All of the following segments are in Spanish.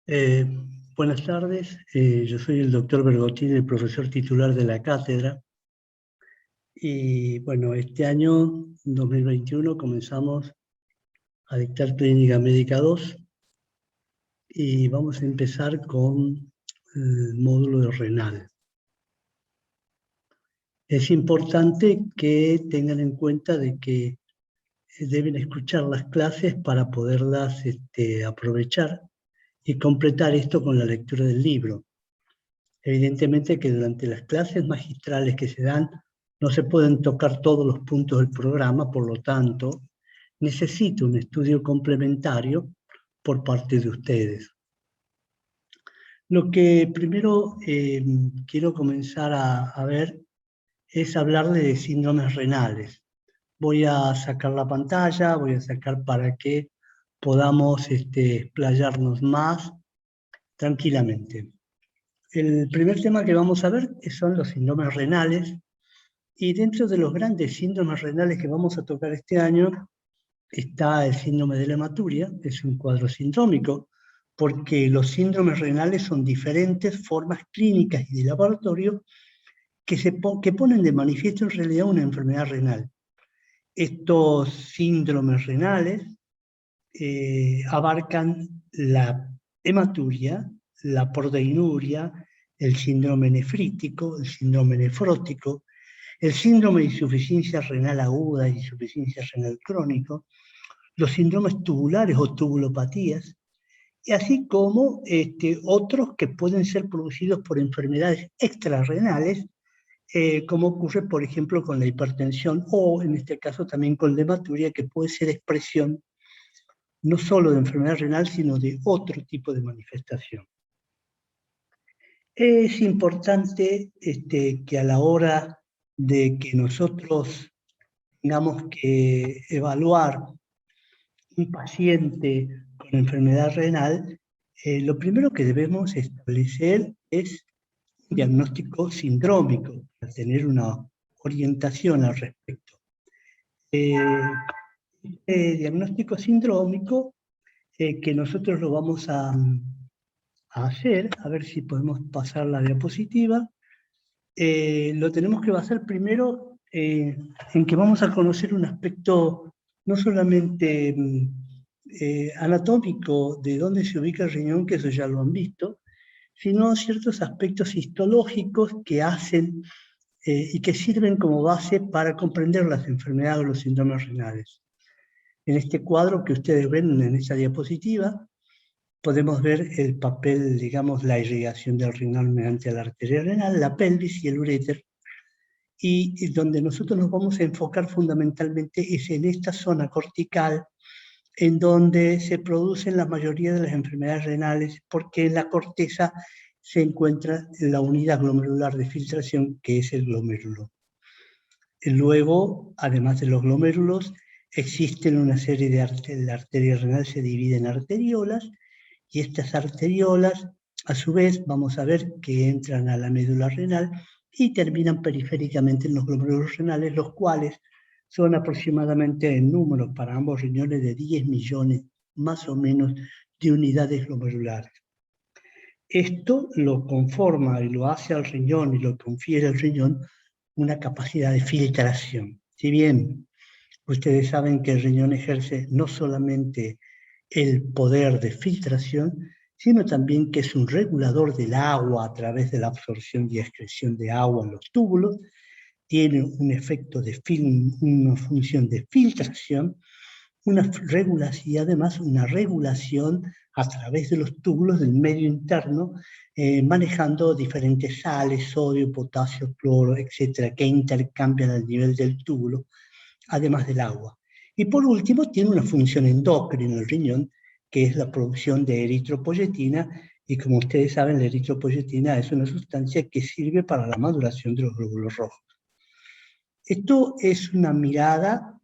Eh, Buenas tardes, yo soy el doctor Bergottini, el profesor titular de la cátedra. Y bueno, este año, 2021, comenzamos a dictar Clínica Médica 2 y vamos a empezar con el módulo de renal. Es importante que tengan en cuenta de que deben escuchar las clases para poderlas aprovechar y completar esto con la lectura del libro. Evidentemente que durante las clases magistrales que se dan no se pueden tocar todos los puntos del programa, por lo tanto, necesito un estudio complementario por parte de ustedes. Lo que primero quiero comenzar a ver es hablarle de síndromes renales. Voy a sacar la pantalla, voy a sacar para que podamos explayarnos más tranquilamente. El primer tema que vamos a ver son los síndromes renales, y dentro de los grandes síndromes renales que vamos a tocar este año está el síndrome de la hematuria. Es un cuadro sindrómico porque los síndromes renales son diferentes formas clínicas y de laboratorio que ponen de manifiesto en realidad una enfermedad renal. Estos síndromes renales abarcan la hematuria, la proteinuria, el síndrome nefrítico, el síndrome nefrótico, el síndrome de insuficiencia renal aguda y insuficiencia renal crónico, los síndromes tubulares o tubulopatías, y así como otros que pueden ser producidos por enfermedades extrarrenales, como ocurre, por ejemplo, con la hipertensión o, en este caso, también con la hematuria, que puede ser expresión no solo de enfermedad renal, sino de otro tipo de manifestación. Es importante que a la hora de que nosotros tengamos que evaluar un paciente con enfermedad renal, lo primero que debemos establecer es un diagnóstico sindrómico, para tener una orientación al respecto. Diagnóstico sindrómico que nosotros lo vamos a hacer, a ver si podemos pasar la diapositiva. Lo tenemos que basar primero en que vamos a conocer un aspecto no solamente anatómico de dónde se ubica el riñón, que eso ya lo han visto, sino ciertos aspectos histológicos que hacen y que sirven como base para comprender las enfermedades o los síndromes renales. En este cuadro que ustedes ven en esa diapositiva, podemos ver el papel, digamos, la irrigación del riñón mediante la arteria renal, la pelvis y el uréter. Y donde nosotros nos vamos a enfocar fundamentalmente es en esta zona cortical, en donde se producen la mayoría de las enfermedades renales, porque en la corteza se encuentra la unidad glomerular de filtración, que es el glomérulo. Luego, además de los glomérulos, existen una serie de arterias. La arteria renal se divide en arteriolas, y estas arteriolas, a su vez, vamos a ver que entran a la médula renal y terminan periféricamente en los glómerulos renales, los cuales son aproximadamente en números para ambos riñones de 10 millones más o menos de unidades glomerulares. Esto lo conforma y lo hace al riñón y lo confiere al riñón una capacidad de filtración. Si bien ustedes saben que el riñón ejerce no solamente el poder de filtración, sino también que es un regulador del agua a través de la absorción y excreción de agua en los túbulos, tiene un efecto de una función de filtración, una regulación y además una regulación a través de los túbulos del medio interno, manejando diferentes sales, sodio, potasio, cloro, etcétera, que intercambian al nivel del túbulo, además del agua. Y por último, tiene una función endocrina en el riñón, que es la producción de eritropoyetina, y como ustedes saben, la eritropoyetina es una sustancia que sirve para la maduración de los glóbulos rojos. Esto es una mirada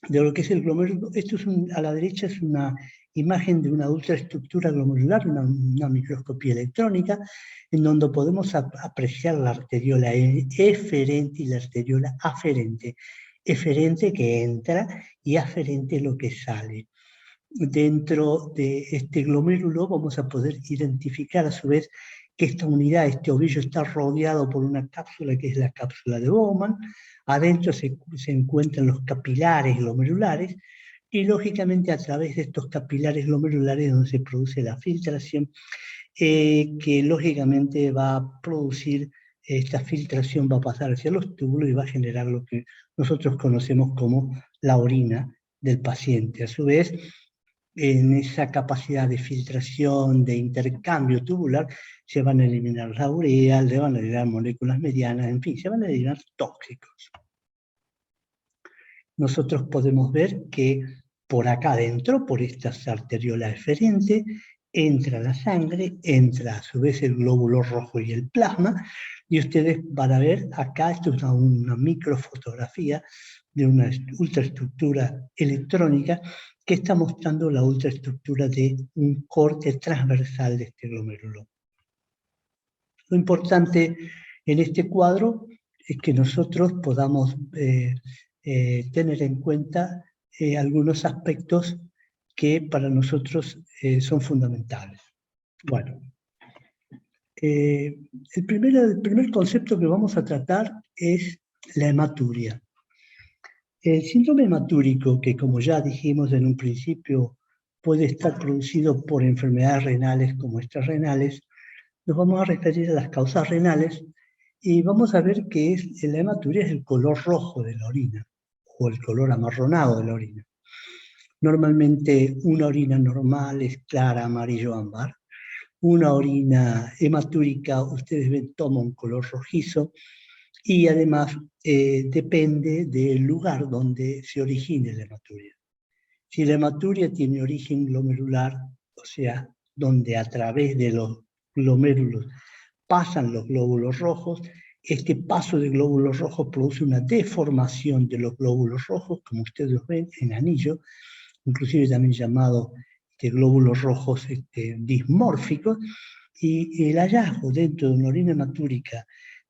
de lo que es el glomérulo. Esto es a la derecha es una imagen de una ultraestructura glomerular, una microscopía electrónica, en donde podemos apreciar la arteriola eferente y la arteriola aferente. Eferente que entra y aferente lo que sale. dentro de este glomérulo vamos a poder identificar a su vez que esta unidad, este ovillo, está rodeado por una cápsula que es la cápsula de Bowman. Adentro se encuentran los capilares glomerulares, y lógicamente a través de estos capilares glomerulares donde se produce la filtración, que lógicamente va a producir, esta filtración va a pasar hacia los túbulos y va a generar lo que nosotros conocemos como la orina del paciente. A su vez, en esa capacidad de filtración, de intercambio tubular, se van a eliminar la urea, se van a eliminar moléculas medianas, en fin, se van a eliminar tóxicos. Nosotros podemos ver que por acá adentro, por estas arteriolas eferentes, entra la sangre, entra a su vez el glóbulo rojo y el plasma, y ustedes van a ver acá, esto es una microfotografía de una ultraestructura electrónica que está mostrando la ultraestructura de un corte transversal de este glomérulo. Lo importante en este cuadro es que nosotros podamos tener en cuenta algunos aspectos que para nosotros son fundamentales. Bueno, el primer concepto que vamos a tratar es la hematuria. El síndrome hematúrico, que como ya dijimos en un principio, puede estar producido por enfermedades renales como extrarrenales, nos vamos a referir a las causas renales y vamos a ver que la hematuria es el color rojo de la orina o el color amarronado de la orina. Normalmente una orina normal es clara, amarillo, ámbar. Una orina hematúrica, ustedes ven, toma un color rojizo y además depende del lugar donde se origine la hematuria. Si la hematuria tiene origen glomerular, o sea, donde a través de los glomérulos pasan los glóbulos rojos, este paso de glóbulos rojos produce una deformación de los glóbulos rojos, como ustedes ven, en anillo, inclusive también llamado glóbulos rojos dismórficos, y el hallazgo dentro de una orina hematúrica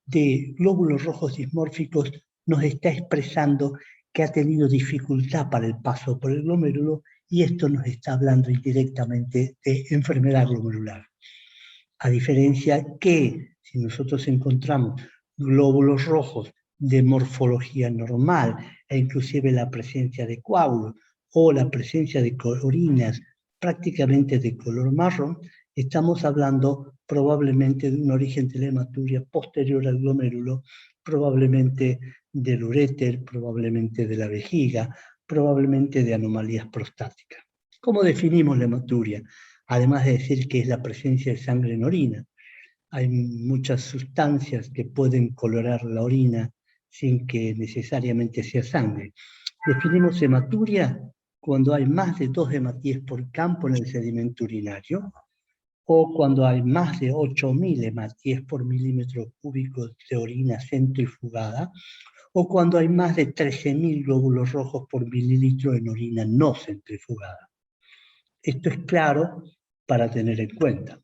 de glóbulos rojos dismórficos nos está expresando que ha tenido dificultad para el paso por el glomérulo, y esto nos está hablando indirectamente de enfermedad glomerular. A diferencia que si nosotros encontramos glóbulos rojos de morfología normal e inclusive la presencia de coágulos o la presencia de orinas prácticamente de color marrón, estamos hablando probablemente de un origen de la hematuria posterior al glomérulo, probablemente del uréter, probablemente de la vejiga, probablemente de anomalías prostáticas. ¿Cómo definimos la hematuria? Además de decir que es la presencia de sangre en orina. Hay muchas sustancias que pueden colorar la orina sin que necesariamente sea sangre. Definimos hematuria cuando hay más de 2 hematíes por campo en el sedimento urinario, o cuando hay más de 8.000 hematíes por milímetro cúbico de orina centrifugada, o cuando hay más de 13.000 glóbulos rojos por mililitro en orina no centrifugada. Esto es claro para tener en cuenta.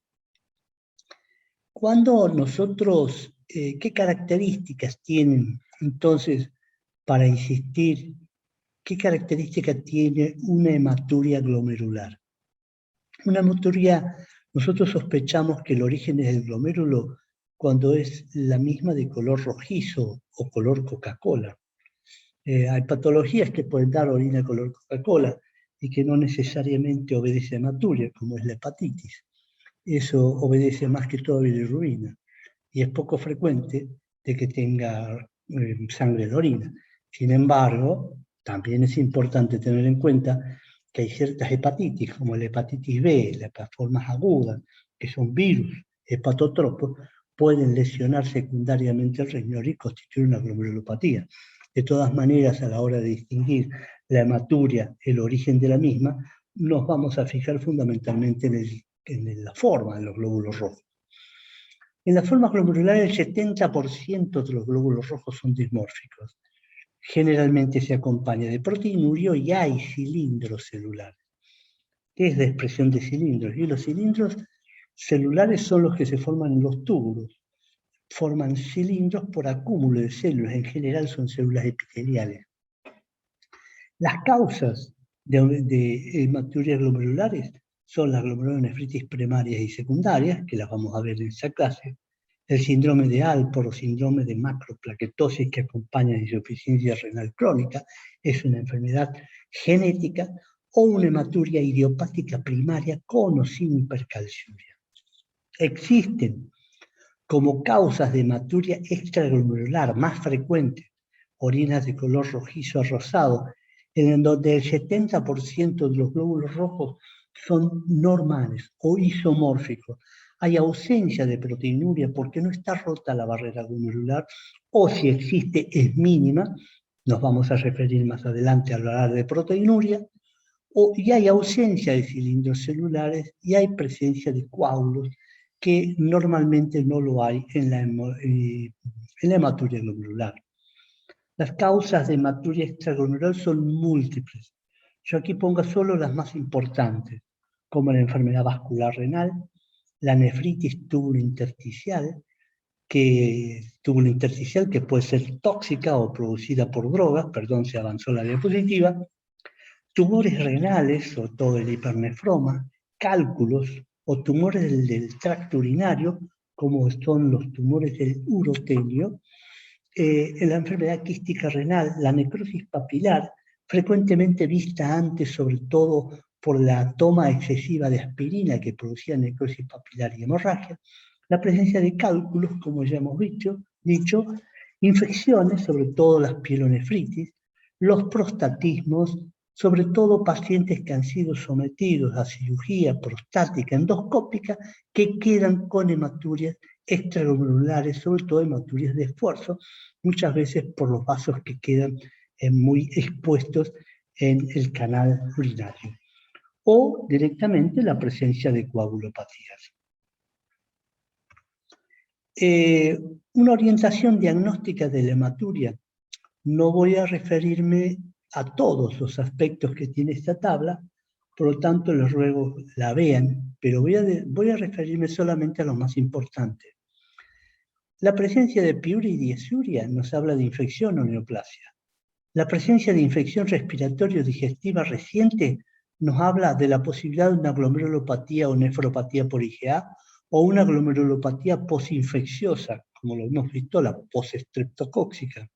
Cuando nosotros, ¿qué características tienen entonces, para insistir, qué características tiene una hematuria glomerular? Una hematuria, nosotros sospechamos que el origen es el glomérulo cuando es la misma de color rojizo o color Coca-Cola. Hay patologías que pueden dar orina color Coca-Cola y que no necesariamente obedece a hematuria, como es la hepatitis. Eso obedece más que todo a bilirrubina y es poco frecuente de que tenga sangre de orina. Sin embargo, también es importante tener en cuenta que hay ciertas hepatitis, como la hepatitis B, las formas agudas, que son virus hepatotropos, pueden lesionar secundariamente el riñón y constituir una glomerulopatía. De todas maneras, a la hora de distinguir la hematuria, el origen de la misma, nos vamos a fijar fundamentalmente en la forma de los glóbulos rojos. En las formas glomerulares, el 70% de los glóbulos rojos son dismórficos. Generalmente se acompaña de proteinurio y hay cilindros celulares. ¿Qué es la expresión de cilindros? Y los cilindros celulares son los que se forman en los túbulos. Forman cilindros por acúmulo de células, en general son células epiteliales. Las causas de hematuриas glomerulares son las glomerulonefritis primarias y secundarias, que las vamos a ver en esa clase, el síndrome de Alport o síndrome de macroplaquetosis que acompaña a insuficiencia renal crónica, es una enfermedad genética, o una hematuria idiopática primaria con o sin hipercalciuria. Existen como causas de hematuria extraglomerular más frecuentes orinas de color rojizo a rosado, en donde el 70% de los glóbulos rojos son normales o isomórficos. Hay ausencia de proteinuria porque no está rota la barrera glomerular, o si existe es mínima, nos vamos a referir más adelante al hablar de proteinuria, y hay ausencia de cilindros celulares y hay presencia de coágulos que normalmente no lo hay en la hematuria glomerular. Las causas de hematuria extraglomerular son múltiples. Yo aquí pongo solo las más importantes, como la enfermedad vascular renal, la nefritis túbulo-intersticial, que puede ser tóxica o producida por drogas, perdón, se avanzó la diapositiva, tumores renales, sobre todo el hipernefroma, cálculos o tumores del tracto urinario, como son los tumores del urotelio, en la enfermedad quística renal, la necrosis papilar, frecuentemente vista antes, sobre todo por la toma excesiva de aspirina que producía necrosis papilar y hemorragia, la presencia de cálculos, como ya hemos dicho, infecciones, sobre todo las pielonefritis, los prostatismos, sobre todo pacientes que han sido sometidos a cirugía prostática endoscópica que quedan con hematurias extraglomerulares, sobre todo hematurias de esfuerzo, muchas veces por los vasos que quedan muy expuestos en el canal urinario, o directamente la presencia de coagulopatías. Una orientación diagnóstica de la hematuria. No voy a referirme a todos los aspectos que tiene esta tabla, por lo tanto les ruego la vean, pero voy a referirme solamente a los más importantes. La presencia de piuria y diasuria nos habla de infección o neoplasia. La presencia de infección respiratoria o digestiva reciente nos habla de la posibilidad de una glomerulopatía o nefropatía por IgA o una glomerulopatía posinfecciosa, como lo hemos visto, la postestreptocóxica.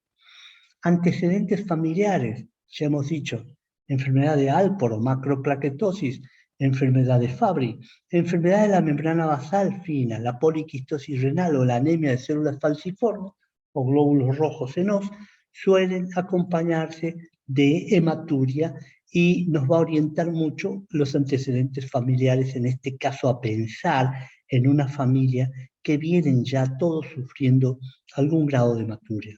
Antecedentes familiares, ya hemos dicho, enfermedad de Alport o macroplaquetosis, enfermedad de Fabry, enfermedad de la membrana basal fina, la poliquistosis renal o la anemia de células falciformes o glóbulos rojos en os, suelen acompañarse de hematuria y nos va a orientar mucho los antecedentes familiares, en este caso a pensar en una familia que vienen ya todos sufriendo algún grado de hematuria.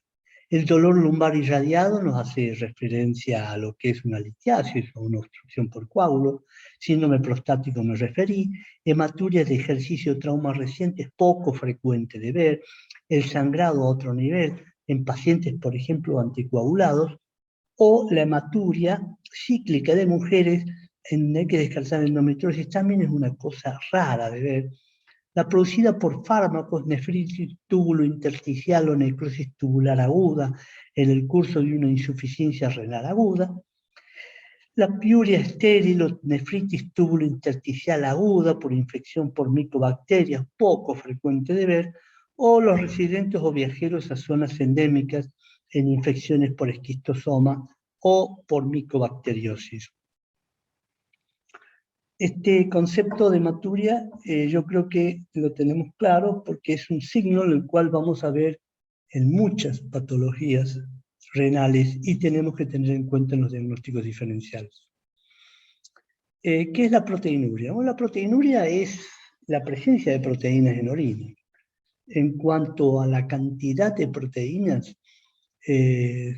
El dolor lumbar irradiado nos hace referencia a lo que es una litiasis o una obstrucción por coágulo. Síndrome prostático me referí. Hematuria de ejercicio o trauma reciente es poco frecuente de ver. El sangrado a otro nivel en pacientes, por ejemplo, anticoagulados. O la hematuria cíclica de mujeres en que descartar endometriosis también es una cosa rara de ver. La producida por fármacos, nefritis túbulo-intersticial o necrosis tubular aguda en el curso de una insuficiencia renal aguda. La piuria estéril o nefritis túbulo-intersticial aguda por infección por micobacterias, poco frecuente de ver, o los residentes o viajeros a zonas endémicas en infecciones por esquistosoma o por micobacteriosis. Este concepto de hematuria yo creo que lo tenemos claro porque es un signo en el cual vamos a ver en muchas patologías renales y tenemos que tener en cuenta en los diagnósticos diferenciales. ¿Qué es la proteinuria? Bueno, la proteinuria es la presencia de proteínas en orina. En cuanto a la cantidad de proteínas,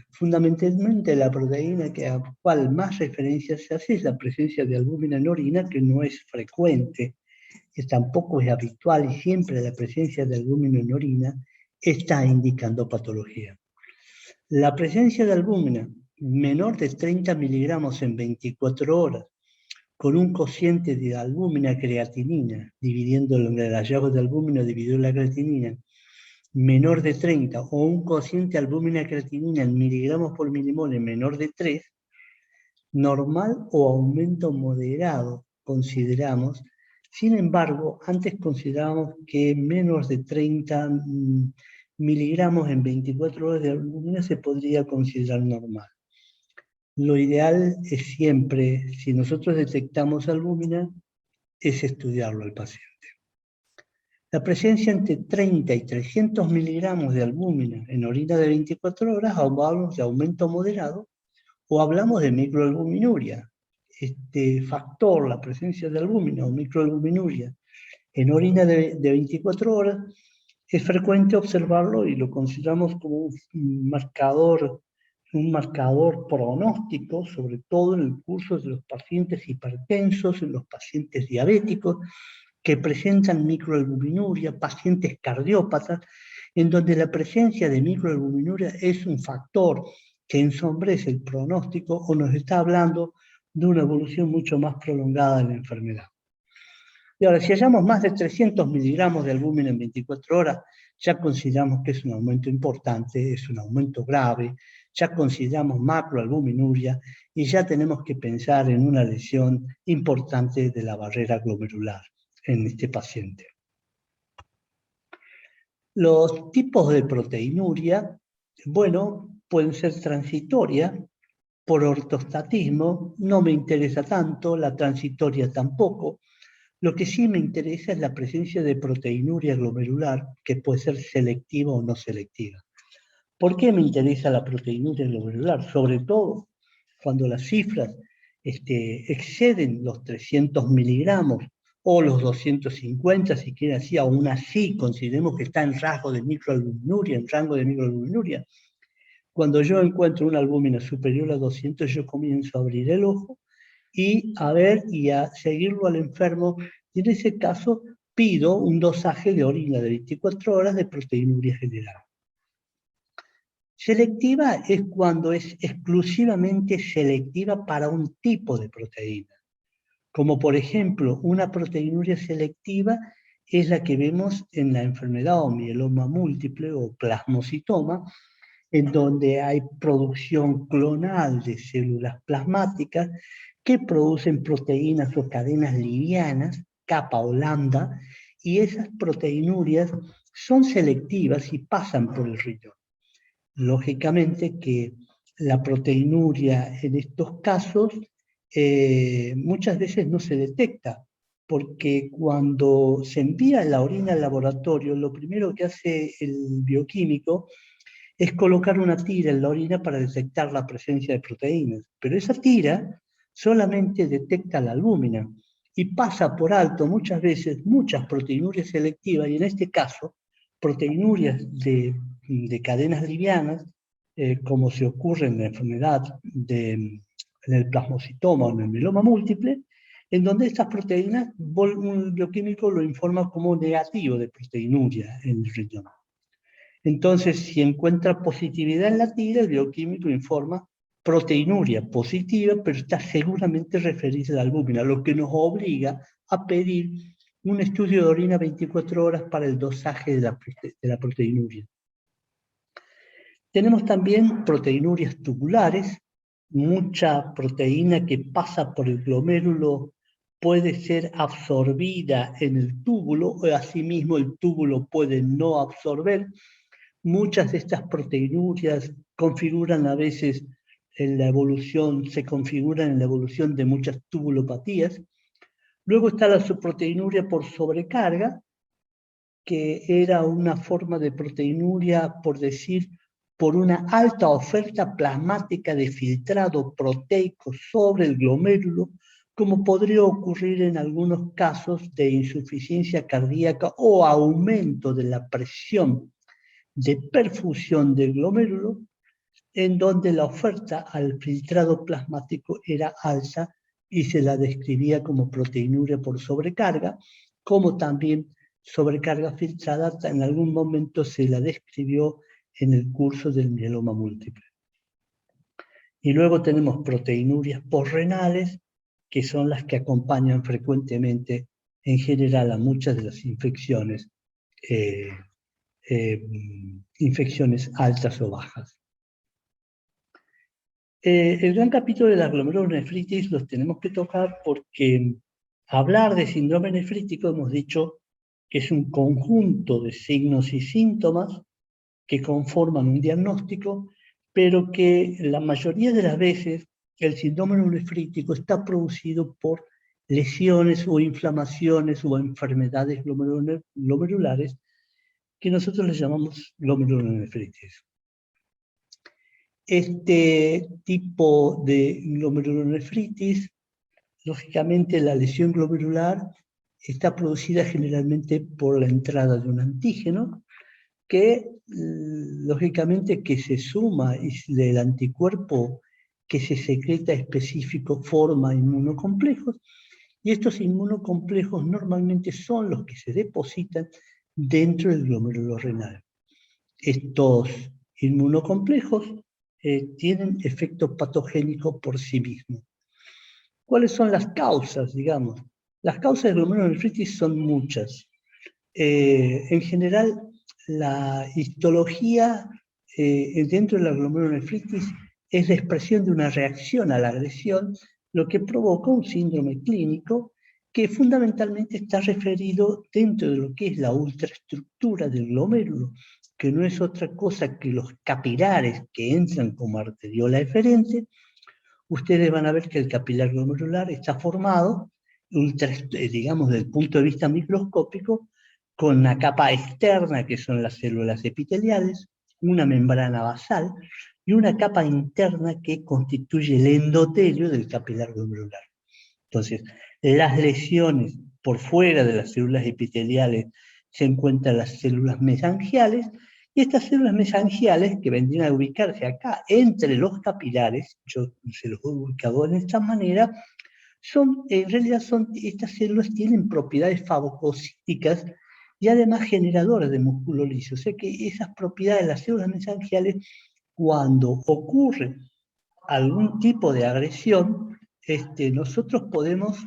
fundamentalmente la proteína a la cual más referencia se hace es la presencia de albúmina en orina, que no es frecuente, que tampoco es habitual, y siempre la presencia de albúmina en orina está indicando patología. La presencia de albúmina menor de 30 miligramos en 24 horas, con un cociente de albúmina creatinina, dividiendo el hallazgo de albúmina dividido la creatinina, menor de 30 o un cociente albúmina creatinina en miligramos por milimol en menor de 3, normal o aumento moderado, consideramos. Sin embargo, antes considerábamos que menos de 30 miligramos en 24 horas de albúmina se podría considerar normal. Lo ideal es siempre, si nosotros detectamos albúmina, es estudiarlo al paciente. La presencia entre 30 y 300 miligramos de albúmina en orina de 24 horas, hablamos de aumento moderado, o hablamos de microalbuminuria. Este factor, la presencia de albúmina o microalbuminuria en orina de 24 horas, es frecuente observarlo y lo consideramos como un marcador pronóstico, sobre todo en el curso de los pacientes hipertensos, en los pacientes diabéticos, que presentan microalbuminuria, pacientes cardiópatas, en donde la presencia de microalbuminuria es un factor que ensombrece el pronóstico o nos está hablando de una evolución mucho más prolongada de la enfermedad. Y ahora, si hallamos más de 300 miligramos de albúmina en 24 horas, ya consideramos que es un aumento importante, es un aumento grave, ya consideramos macroalbuminuria y ya tenemos que pensar en una lesión importante de la barrera glomerular en este paciente. Los tipos de proteinuria, bueno, pueden ser transitoria, por ortostatismo, no me interesa tanto, la transitoria tampoco. Lo que sí me interesa es la presencia de proteinuria glomerular, que puede ser selectiva o no selectiva. ¿Por qué me interesa la proteinuria glomerular? Sobre todo cuando las cifras exceden los 300 miligramos o los 250, si quiere así, aún así consideremos que está en rango de microalbuminuria, Cuando yo encuentro una albúmina superior a 200, yo comienzo a abrir el ojo y a ver y a seguirlo al enfermo. Y en ese caso pido un dosaje de orina de 24 horas de proteinuria general. Selectiva es cuando es exclusivamente selectiva para un tipo de proteína. Como por ejemplo, una proteinuria selectiva es la que vemos en la enfermedad o mieloma múltiple o plasmocitoma, en donde hay producción clonal de células plasmáticas que producen proteínas o cadenas livianas, capa o lambda, y esas proteinurias son selectivas y pasan por el riñón. Lógicamente que la proteinuria en estos casos muchas veces no se detecta, porque cuando se envía la orina al laboratorio, lo primero que hace el bioquímico es colocar una tira en la orina para detectar la presencia de proteínas. Pero esa tira solamente detecta la albúmina y pasa por alto muchas veces muchas proteinurias selectivas, y en este caso proteinurias de cadenas livianas, como se ocurre en la enfermedad en el plasmocitoma o en el mieloma múltiple, en donde estas proteínas, un bioquímico lo informa como negativo de proteinuria en el riñón. Entonces, si encuentra positividad en la tira, el bioquímico informa proteinuria positiva, pero está seguramente referida a la albúmina, lo que nos obliga a pedir un estudio de orina 24 horas para el dosaje de la proteinuria. Tenemos también proteinurias tubulares, mucha proteína que pasa por el glomérulo puede ser absorbida en el túbulo, o asimismo el túbulo puede no absorber. Muchas de estas proteinurias configuran a veces en la evolución, se configuran en la evolución de muchas tubulopatías. Luego está la subproteinuria por sobrecarga, que era una forma de proteinuria, por decir, por una alta oferta plasmática de filtrado proteico sobre el glomérulo, como podría ocurrir en algunos casos de insuficiencia cardíaca o aumento de la presión de perfusión del glomérulo, en donde la oferta al filtrado plasmático era alta y se la describía como proteinuria por sobrecarga, como también sobrecarga filtrada, en algún momento se la describió en el curso del mieloma múltiple. Y luego tenemos proteinurias posrenales, que son las que acompañan frecuentemente, en general, a muchas de las infecciones infecciones altas o bajas. El gran capítulo de la glomerulonefritis los tenemos que tocar porque hablar de síndrome nefrítico hemos dicho que es un conjunto de signos y síntomas que conforman un diagnóstico, pero que la mayoría de las veces el síndrome nefrítico está producido por lesiones o inflamaciones o enfermedades glomerulares que nosotros les llamamos glomerulonefritis. Este tipo de glomerulonefritis, lógicamente la lesión glomerular está producida generalmente por la entrada de un antígeno que lógicamente que se suma y del anticuerpo que se secreta específico forma inmunocomplejos, y estos inmunocomplejos normalmente son los que se depositan dentro del glómerulo renal. Estos inmunocomplejos tienen efecto patogénico por sí mismos. ¿Cuáles son las causas, digamos? Las causas de glomerulonefritis son muchas. En general, la histología dentro de la glomerulonefritis es la expresión de una reacción a la agresión, lo que provoca un síndrome clínico que fundamentalmente está referido dentro de lo que es la ultraestructura del glomérulo, que no es otra cosa que los capilares que entran como arteriola eferente. Ustedes van a ver que el capilar glomerular está formado, digamos, desde el punto de vista microscópico, con una capa externa, que son las células epiteliales, una membrana basal y una capa interna que constituye el endotelio del capilar glomerular. Entonces, las lesiones por fuera de las células epiteliales se encuentran las células mesangiales, y estas células mesangiales, que vendrían a ubicarse acá entre los capilares, yo se los he ubicado de esta manera, en realidad estas células tienen propiedades fagocíticas y además generadoras de músculo liso. O sea que esas propiedades de las células mesangiales, cuando ocurre algún tipo de agresión, nosotros podemos,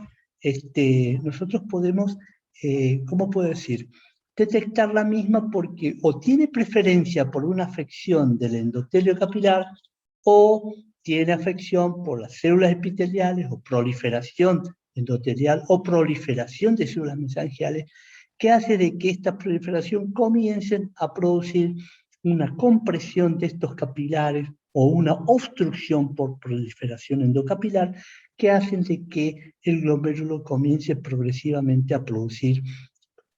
¿cómo puedo decir?, detectar la misma porque o tiene preferencia por una afección del endotelio capilar o tiene afección por las células epiteliales o proliferación endotelial o proliferación de células mesangiales, que hace de que esta proliferación comiencen a producir una compresión de estos capilares o una obstrucción por proliferación endocapilar que hacen de que el glomérulo comience progresivamente a producir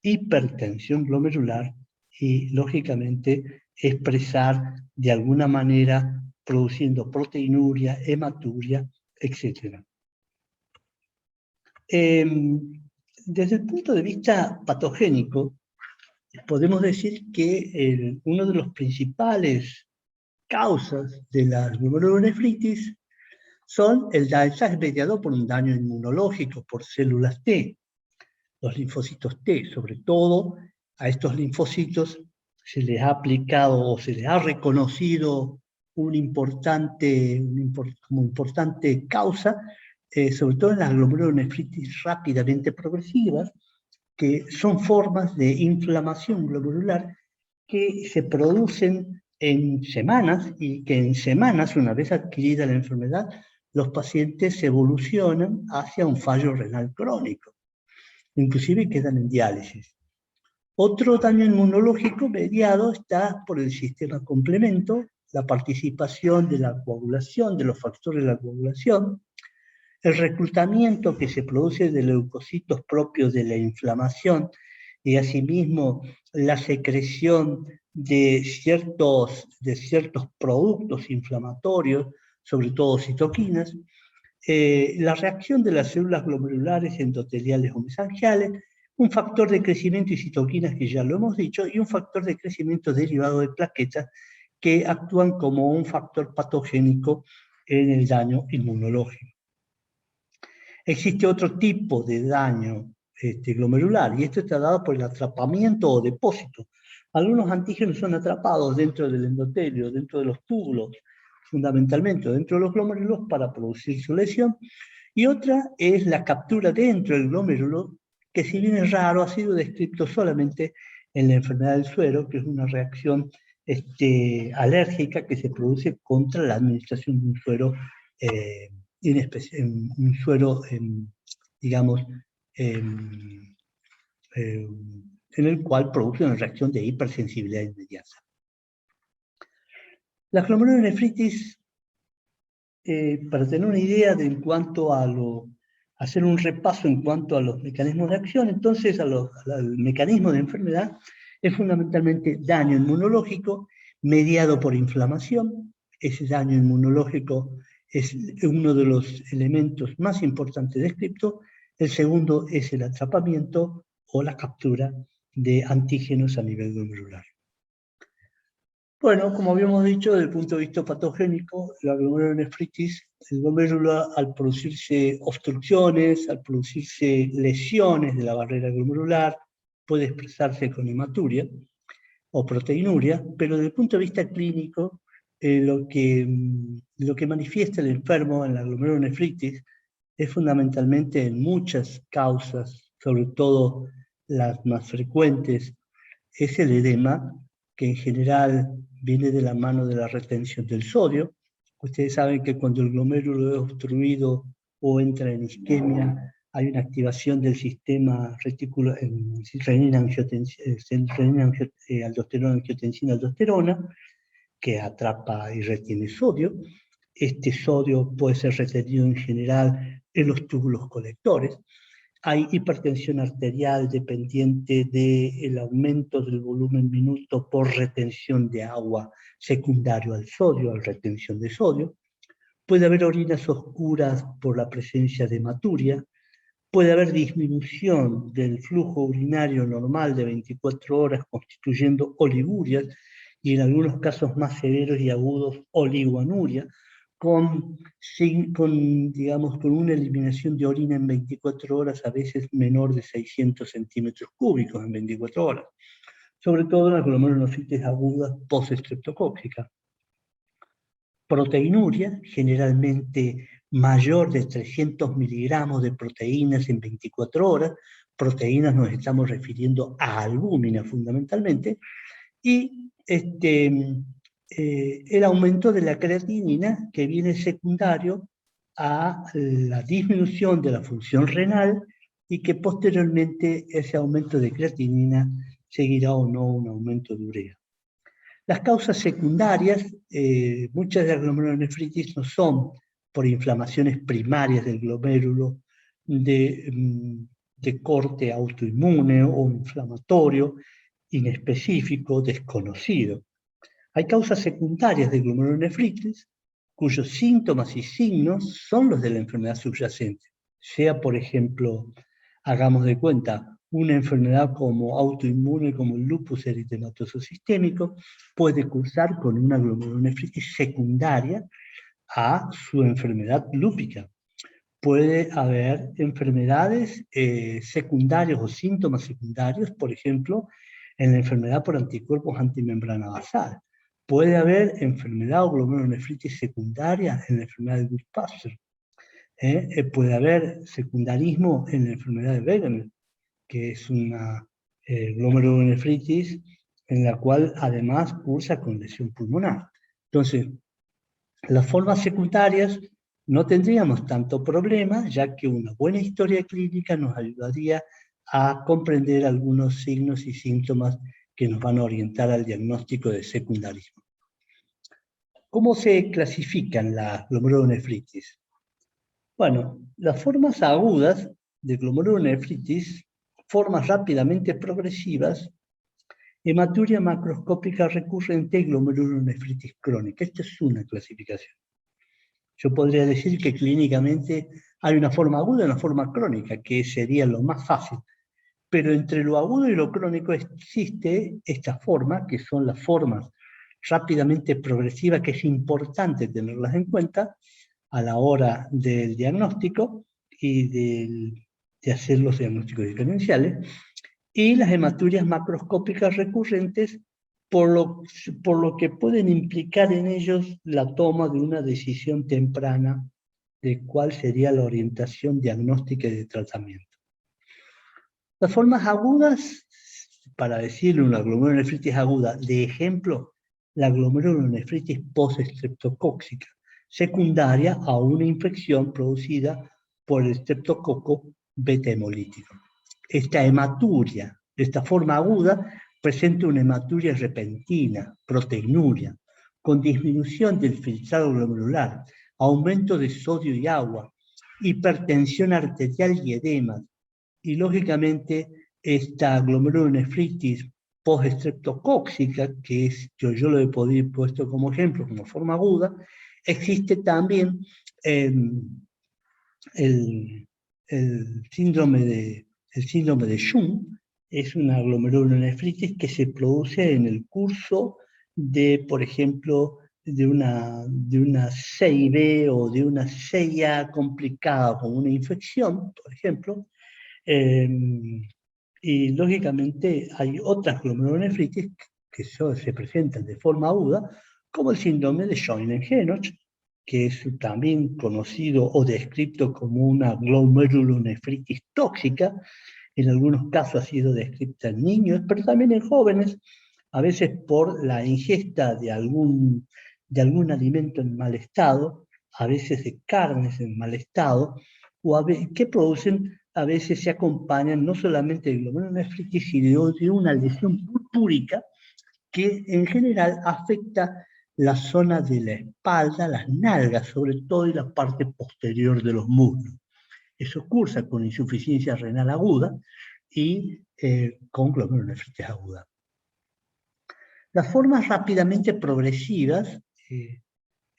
hipertensión glomerular y, lógicamente, expresar de alguna manera produciendo proteinuria, hematuria, etc. Desde el punto de vista patogénico, podemos decir que uno de los principales causas de la glomerulonefritis está mediado por un daño inmunológico, por células T, los linfocitos T. Sobre todo a estos linfocitos se les ha aplicado o se les ha reconocido como importante causa, sobre todo en las glomerulonefritis rápidamente progresivas, que son formas de inflamación glomerular que se producen en semanas y que en semanas, una vez adquirida la enfermedad, los pacientes evolucionan hacia un fallo renal crónico, inclusive quedan en diálisis. Otro daño inmunológico mediado está por el sistema complemento, la participación de la coagulación, de los factores de la coagulación, el reclutamiento que se produce de leucocitos propios de la inflamación y asimismo la secreción de ciertos productos inflamatorios, sobre todo citoquinas, la reacción de las células glomerulares endoteliales o mesangiales, un factor de crecimiento y citoquinas que ya lo hemos dicho, y un factor de crecimiento derivado de plaquetas que actúan como un factor patogénico en el daño inmunológico. Existe otro tipo de daño glomerular, y esto está dado por el atrapamiento o depósito. Algunos antígenos son atrapados dentro del endotelio, dentro de los túbulos, fundamentalmente dentro de los glomérulos para producir su lesión, y otra es la captura dentro del glomérulo, que si bien es raro, ha sido descrito solamente en la enfermedad del suero, que es una reacción alérgica que se produce contra la administración de un suero, digamos, en el cual produce una reacción de hipersensibilidad inmediata. La glomerulonefritis, para tener una idea de en cuanto a hacer un repaso en cuanto a los mecanismos de acción, entonces al mecanismo de enfermedad es fundamentalmente daño inmunológico mediado por inflamación. Ese daño inmunológico es uno de los elementos más importantes descriptos. El segundo es el atrapamiento o la captura de antígenos a nivel glomerular. Bueno, como habíamos dicho, desde el punto de vista patogénico, la glomerulonefritis, el glomérulo, al producirse obstrucciones, al producirse lesiones de la barrera glomerular, puede expresarse con hematuria o proteinuria, pero desde el punto de vista clínico, lo que manifiesta el enfermo en la glomerulonefritis es fundamentalmente en muchas causas, sobre todo las más frecuentes, es el edema, que en general viene de la mano de la retención del sodio. Ustedes saben que cuando el glomérulo es obstruido o entra en isquemia, hay una activación del sistema reticular, renina-angiotensina-aldosterona, que atrapa y retiene sodio. Este sodio puede ser retenido en general en los túbulos colectores. Hay hipertensión arterial dependiente del aumento del volumen minuto por retención de agua secundario al sodio, a la retención de sodio. Puede haber orinas oscuras por la presencia de hematuria. Puede haber disminución del flujo urinario normal de 24 horas constituyendo oligurias y en algunos casos más severos y agudos oligoanuria, con una eliminación de orina en 24 horas, a veces menor de 600 centímetros cúbicos en 24 horas, sobre todo en las glomerulonefritis agudas postestreptocócicas. Proteinuria, generalmente mayor de 300 miligramos de proteínas en 24 horas, proteínas nos estamos refiriendo a albúmina fundamentalmente, y el aumento de la creatinina, que viene secundario a la disminución de la función renal y que posteriormente ese aumento de creatinina seguirá o no un aumento de urea. Las causas secundarias, muchas de las glomerulonefritis no son por inflamaciones primarias del glomérulo de corte autoinmune o inflamatorio, inespecífico, desconocido. Hay causas secundarias de glomerulonefritis cuyos síntomas y signos son los de la enfermedad subyacente. Sea, por ejemplo, hagamos de cuenta, una enfermedad como autoinmune, como el lupus eritematoso sistémico, puede cursar con una glomerulonefritis secundaria a su enfermedad lúpica. Puede haber enfermedades secundarias o síntomas secundarios, por ejemplo, en la enfermedad por anticuerpos antimembrana basal. Puede haber enfermedad o glomerulonefritis secundaria en la enfermedad de Busch-Pasteur. Puede haber secundarismo en la enfermedad de Wegener, que es una glomerulonefritis en la cual además cursa con lesión pulmonar. Entonces, las formas secundarias no tendríamos tanto problema, ya que una buena historia clínica nos ayudaría a comprender algunos signos y síntomas que nos van a orientar al diagnóstico de secundarismo. ¿Cómo se clasifican las glomerulonefritis? Bueno, las formas agudas de glomerulonefritis, formas rápidamente progresivas, hematuria macroscópica recurrente y glomerulonefritis crónica. Esta es una clasificación. Yo podría decir que clínicamente hay una forma aguda y una forma crónica, que sería lo más fácil. Pero entre lo agudo y lo crónico existe esta forma, que son las formas rápidamente progresivas, que es importante tenerlas en cuenta a la hora del diagnóstico y de hacer los diagnósticos diferenciales, y las hematurias macroscópicas recurrentes, por lo que pueden implicar en ellos la toma de una decisión temprana de cuál sería la orientación diagnóstica y de tratamiento. Las formas agudas, para decirle una glomerulonefritis aguda de ejemplo, la glomerulonefritis post-estreptocóxica, secundaria a una infección producida por el estreptococo beta hemolítico. Esta hematuria, esta forma aguda, presenta una hematuria repentina, proteinuria, con disminución del filtrado glomerular, aumento de sodio y agua, hipertensión arterial y edema. Y lógicamente esta glomerulonefritis post-estreptocóxica, que es, yo lo he puesto como ejemplo, como forma aguda, existe también el síndrome de Jung. Es una glomerulonefritis que se produce en el curso de, por ejemplo, de una CIB o de una CIA complicada con una infección, por ejemplo. Y lógicamente hay otras glomerulonefritis que se presentan de forma aguda, como el síndrome de Scheunen-Henoch, que es también conocido o descrito como una glomerulonefritis tóxica. En algunos casos ha sido descrita en niños, pero también en jóvenes, a veces por la ingesta de algún alimento en mal estado, a veces de carnes en mal estado, que producen, a veces se acompañan no solamente de glomerulonefritis, sino de una lesión purpúrica que en general afecta la zona de la espalda, las nalgas sobre todo, y la parte posterior de los muslos. Eso cursa con insuficiencia renal aguda y con glomerulonefritis aguda. Las formas rápidamente progresivas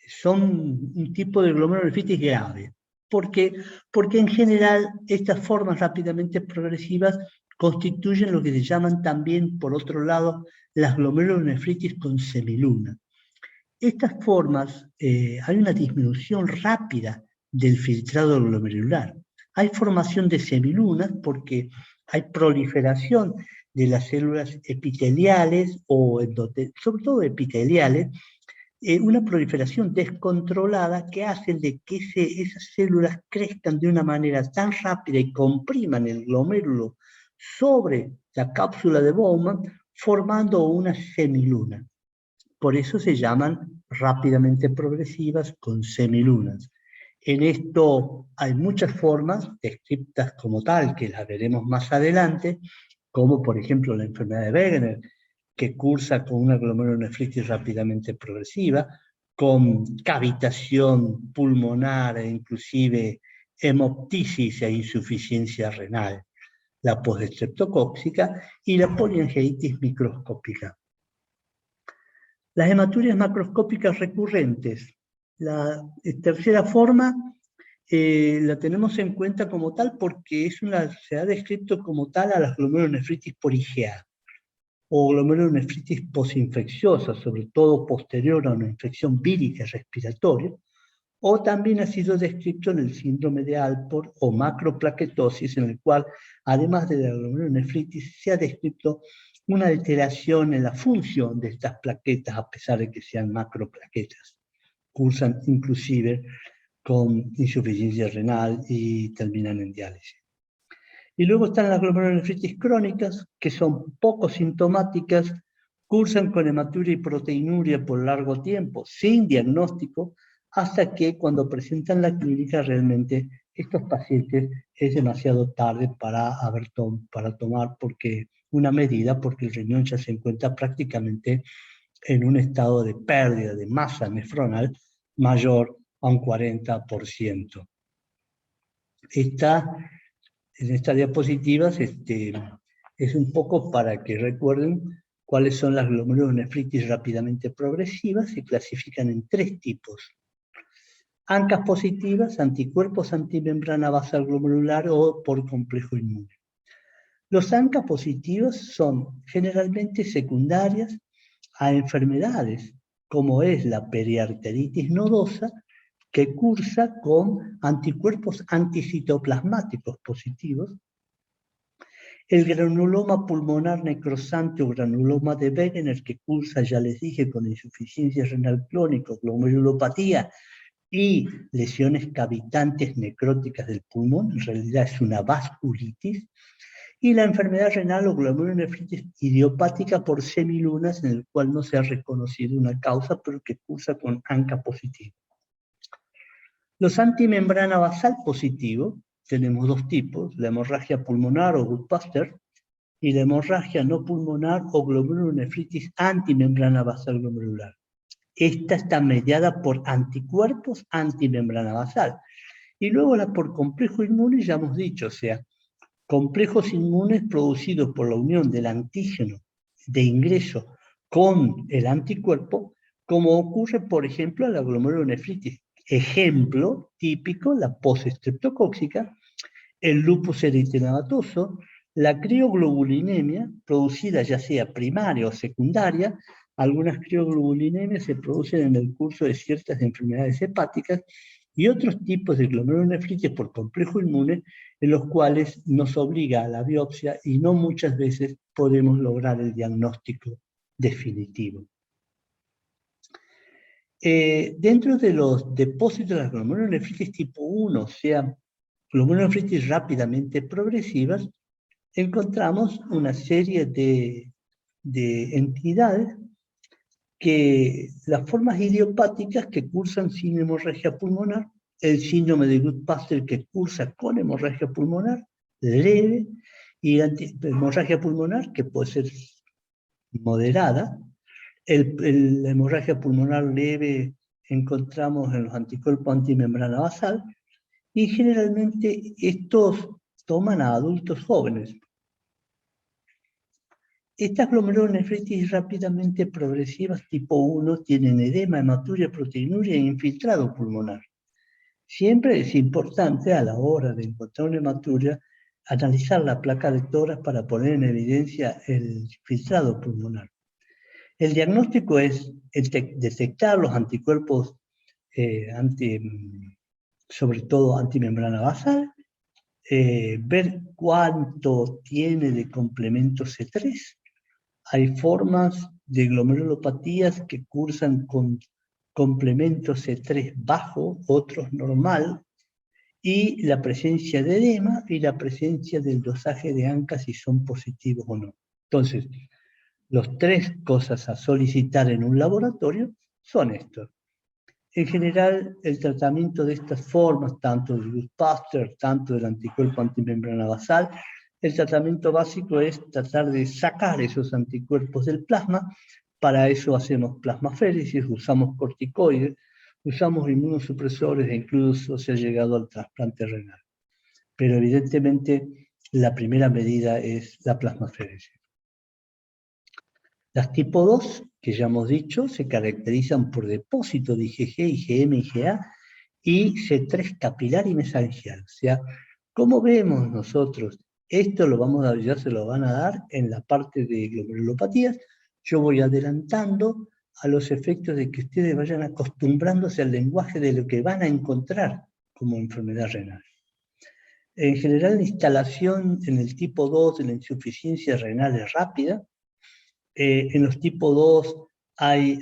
son un tipo de glomerulonefritis grave. ¿Por qué? Porque en general estas formas rápidamente progresivas constituyen lo que se llaman también, por otro lado, las glomerulonefritis con semiluna. Estas formas, hay una disminución rápida del filtrado glomerular. Hay formación de semilunas porque hay proliferación de las células epiteliales, sobre todo epiteliales, una proliferación descontrolada que hace de que esas células crezcan de una manera tan rápida y compriman el glomérulo sobre la cápsula de Bowman, formando una semiluna. Por eso se llaman rápidamente progresivas con semilunas. En esto hay muchas formas descritas como tal, que las veremos más adelante, como por ejemplo la enfermedad de Wegener, que cursa con una glomerulonefritis rápidamente progresiva, con cavitación pulmonar e inclusive hemoptisis e insuficiencia renal, la postestreptocóxica y la poliangeitis microscópica. Las hematurias macroscópicas recurrentes. La tercera forma la tenemos en cuenta como tal porque se ha descrito como tal a las glomerulonefritis por IgA o glomerulonefritis posinfecciosa, sobre todo posterior a una infección vírica respiratoria, o también ha sido descrito en el síndrome de Alport o macroplaquetosis, en el cual, además de la glomerulonefritis, se ha descrito una alteración en la función de estas plaquetas, a pesar de que sean macroplaquetas. Cursan inclusive con insuficiencia renal y terminan en diálisis. Y luego están las glomerulonefritis crónicas, que son poco sintomáticas, cursan con hematuria y proteinuria por largo tiempo, sin diagnóstico, hasta que cuando presentan la clínica realmente estos pacientes es demasiado tarde para tomar una medida, porque el riñón ya se encuentra prácticamente en un estado de pérdida de masa nefronal mayor a un 40%. En estas diapositivas es un poco para que recuerden cuáles son las glomerulonefritis rápidamente progresivas. Se clasifican en 3 tipos. ANCAs positivas, anticuerpos antimembrana basal glomerular o por complejo inmune. Los ANCA positivos son generalmente secundarias a enfermedades como es la periarteritis nodosa, que cursa con anticuerpos anticitoplasmáticos positivos, el granuloma pulmonar necrosante o granuloma de Wegener, que cursa, ya les dije, con insuficiencia renal crónica, glomerulopatía y lesiones cavitantes necróticas del pulmón, en realidad es una vasculitis, y la enfermedad renal o glomerulonefritis idiopática por semilunas, en el cual no se ha reconocido una causa, pero que cursa con ANCA positivo. Los antimembrana basal positivos, tenemos dos tipos, la hemorragia pulmonar o Goodbuster, y la hemorragia no pulmonar o glomerulonefritis antimembrana basal glomerular. Esta está mediada por anticuerpos antimembrana basal. Y luego la por complejo inmune, ya hemos dicho, o sea, complejos inmunes producidos por la unión del antígeno de ingreso con el anticuerpo, como ocurre, por ejemplo, en la glomerulonefritis. Ejemplo típico, la postestreptocóxica, el lupus eritematoso, la crioglobulinemia, producida ya sea primaria o secundaria. Algunas crioglobulinemias se producen en el curso de ciertas enfermedades hepáticas y otros tipos de glomerulonefritis por complejo inmune, en los cuales nos obliga a la biopsia y no muchas veces podemos lograr el diagnóstico definitivo. Dentro de los depósitos de las glomerulonefritis tipo 1, o sea, glomerulonefritis rápidamente progresivas, encontramos una serie de entidades que las formas idiopáticas que cursan sin hemorragia pulmonar, el síndrome de Goodbuster que cursa con hemorragia pulmonar leve, y hemorragia pulmonar que puede ser moderada. La hemorragia pulmonar leve encontramos en los anticuerpos antimembrana basal, y generalmente estos toman a adultos jóvenes. Estas glomerulonefritis rápidamente progresivas tipo 1 tienen edema, hematuria, proteinuria e infiltrado pulmonar. Siempre es importante a la hora de encontrar una hematuria analizar la placa de tórax para poner en evidencia el infiltrado pulmonar. El diagnóstico es detectar los anticuerpos, sobre todo antimembrana basal, ver cuánto tiene de complemento C3. Hay formas de glomerulopatías que cursan con complemento C3 bajo, otros normal, y la presencia de edema y la presencia del dosaje de ANCA si son positivos o no. Entonces, las tres cosas a solicitar en un laboratorio son estos. En general, el tratamiento de estas formas, tanto del Goodbuster, tanto del anticuerpo antimembrana basal, el tratamiento básico es tratar de sacar esos anticuerpos del plasma. Para eso hacemos plasmaféresis, usamos corticoides, usamos inmunosupresores e incluso se ha llegado al trasplante renal. Pero evidentemente la primera medida es la plasmaféresis. Las tipo 2, que ya hemos dicho, se caracterizan por depósito de IgG, IgM, IgA y C3 capilar y mesangial. O sea, ¿cómo vemos nosotros? Esto ya se lo van a dar en la parte de glomerulopatías. Yo voy adelantando a los efectos de que ustedes vayan acostumbrándose al lenguaje de lo que van a encontrar como enfermedad renal. En general, la instalación en el tipo 2 de la insuficiencia renal es rápida. En los tipo 2 hay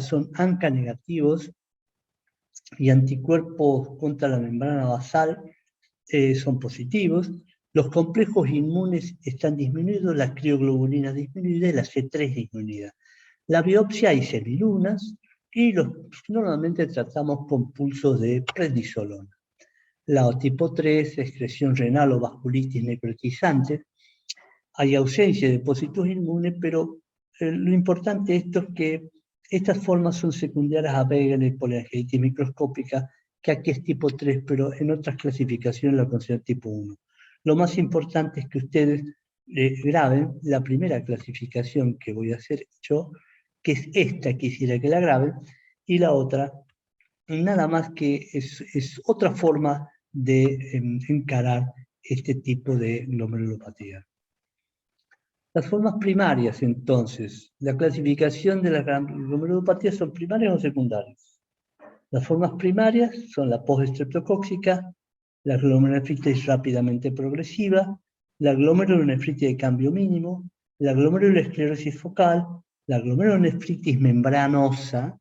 son ANCA negativos y anticuerpos contra la membrana basal son positivos. Los complejos inmunes están disminuidos, las crioglobulinas disminuidas y la C3 disminuida. La biopsia hay semilunas y normalmente tratamos con pulsos de prednisolona. La tipo 3, excreción renal o vasculitis necrotizante. Hay ausencia de depósitos inmunes, pero lo importante de esto es que estas formas son secundarias a Wegener y poliangelitis microscópica, que aquí es tipo 3, pero en otras clasificaciones la consideran tipo 1. Lo más importante es que ustedes graben la primera clasificación que voy a hacer yo, que es esta, quisiera que la graben, y la otra, nada más que es otra forma de encarar este tipo de glomerulopatía. Las formas primarias, entonces, la clasificación de las glomerulopatías son primarias o secundarias. Las formas primarias son la postestreptocóxica, la glomerulonefritis rápidamente progresiva, la glomerulonefritis de cambio mínimo, la glomerulosclerosis focal, la glomerulonefritis membranosa,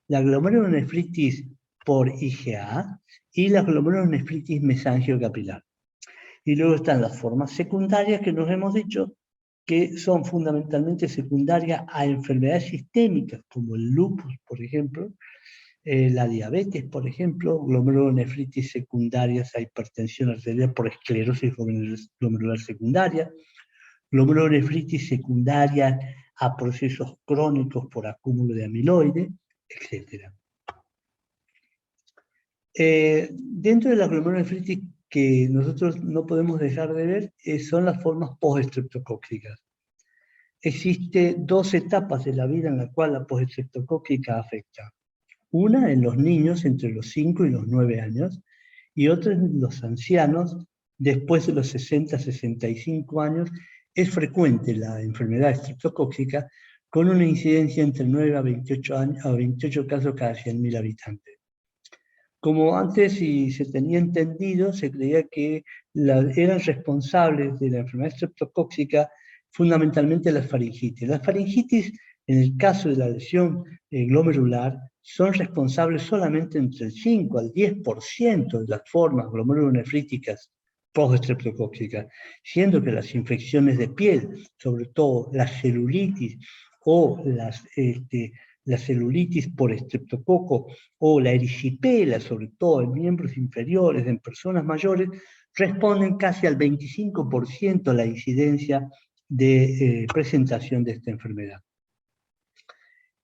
la glomerulonefritis por IgA y la glomerulonefritis mesangiocapilar. Y luego están las formas secundarias que nos hemos dicho que son fundamentalmente secundarias a enfermedades sistémicas, como el lupus, por ejemplo, la diabetes, por ejemplo, glomerulonefritis secundarias a hipertensión arterial por esclerosis glomerular secundaria, glomerulonefritis secundaria a procesos crónicos por acúmulo de amiloide, etc. Dentro de la glomerulonefritis que nosotros no podemos dejar de ver son las formas postestreptocócicas. Existen dos etapas de la vida en la cual la postestreptocócica afecta. Una en los niños entre los 5 y los 9 años, y otra en los ancianos después de los 60-65 años. Es frecuente la enfermedad estreptocócica con una incidencia entre 9 a 28 casos cada 100.000 habitantes. Como antes, si se tenía entendido, se creía que eran responsables de la enfermedad estreptocócica fundamentalmente las faringitis. Las faringitis, en el caso de la lesión glomerular, son responsables solamente entre el 5 al 10% de las formas glomerulonefríticas postestreptocócicas, siendo que las infecciones de piel, sobre todo la celulitis o la celulitis por estreptococo o la erisipela, sobre todo en miembros inferiores, en personas mayores, responden casi al 25% a la incidencia de presentación de esta enfermedad.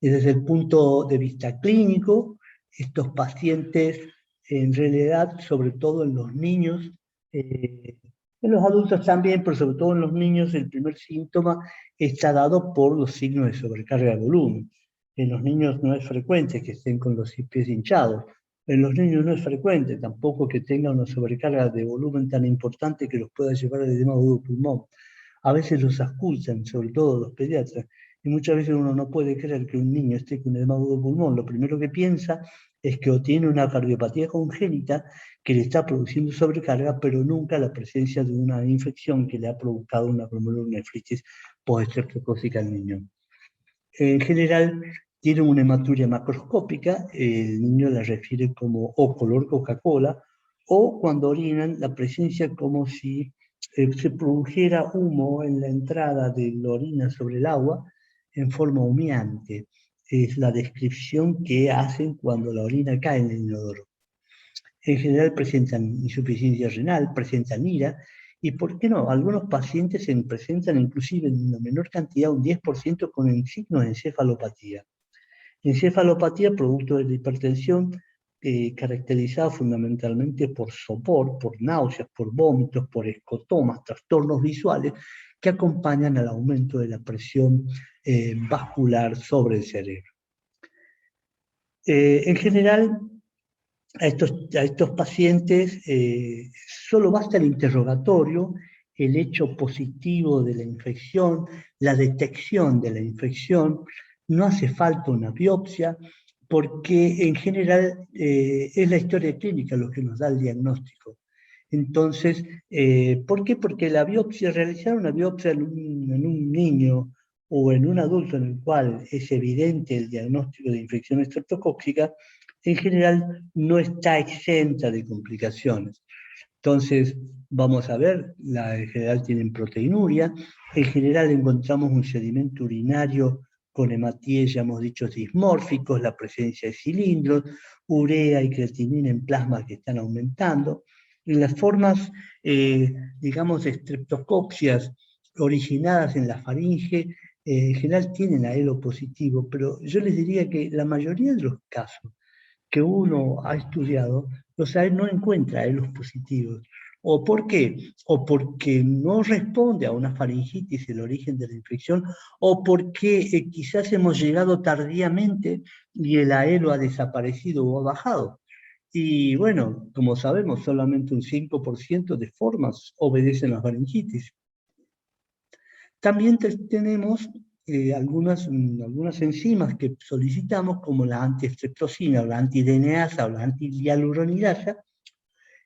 Y desde el punto de vista clínico, estos pacientes, en realidad, sobre todo en los niños, en los adultos también, pero sobre todo en los niños, el primer síntoma está dado por los signos de sobrecarga de volumen. En los niños no es frecuente que estén con los pies hinchados. En los niños no es frecuente tampoco que tengan una sobrecarga de volumen tan importante que los pueda llevar al edema agudo pulmón. A veces los ocultan, sobre todo los pediatras, y muchas veces uno no puede creer que un niño esté con edema agudo pulmón. Lo primero que piensa es que o tiene una cardiopatía congénita que le está produciendo sobrecarga, pero nunca la presencia de una infección que le ha provocado una glomerulonefritis postestreptocócica al niño. En general, tiene una hematuria macroscópica, el niño la refiere como o color Coca-Cola, o cuando orinan, la presencia como si se produjera humo en la entrada de la orina sobre el agua en forma humeante. Es la descripción que hacen cuando la orina cae en el inodoro. En general presentan insuficiencia renal, presentan ira, y ¿por qué no? Algunos pacientes se presentan inclusive en una menor cantidad, un 10%, con signos de encefalopatía. Encefalopatía producto de la hipertensión, caracterizada fundamentalmente por sopor, por náuseas, por vómitos, por escotomas, trastornos visuales que acompañan al aumento de la presión vascular sobre el cerebro. En general, a estos pacientes solo basta el interrogatorio, el hecho positivo de la infección, la detección de la infección. No hace falta una biopsia, porque en general es la historia clínica lo que nos da el diagnóstico. Entonces, ¿por qué? Porque la biopsia, realizar una biopsia en un niño o en un adulto en el cual es evidente el diagnóstico de infección estreptocócica, en general no está exenta de complicaciones. Entonces, vamos a ver, en general tienen proteinuria, en general encontramos un sedimento urinario con hematíes, ya hemos dicho, dismórficos, la presencia de cilindros, urea y creatinina en plasma que están aumentando. En las formas, digamos, de estreptococcias originadas en la faringe, en general tienen AELO positivo, pero yo les diría que la mayoría de los casos que uno ha estudiado, no encuentra los positivos. ¿O por qué? O porque no responde a una faringitis el origen de la infección, o porque quizás hemos llegado tardíamente y el AELO ha desaparecido o ha bajado. Y bueno, como sabemos, solamente un 5% de formas obedecen a la faringitis. También tenemos algunas enzimas que solicitamos, como la antiestreptosina, o la anti-DNasa, o la anti-hialuronidasa.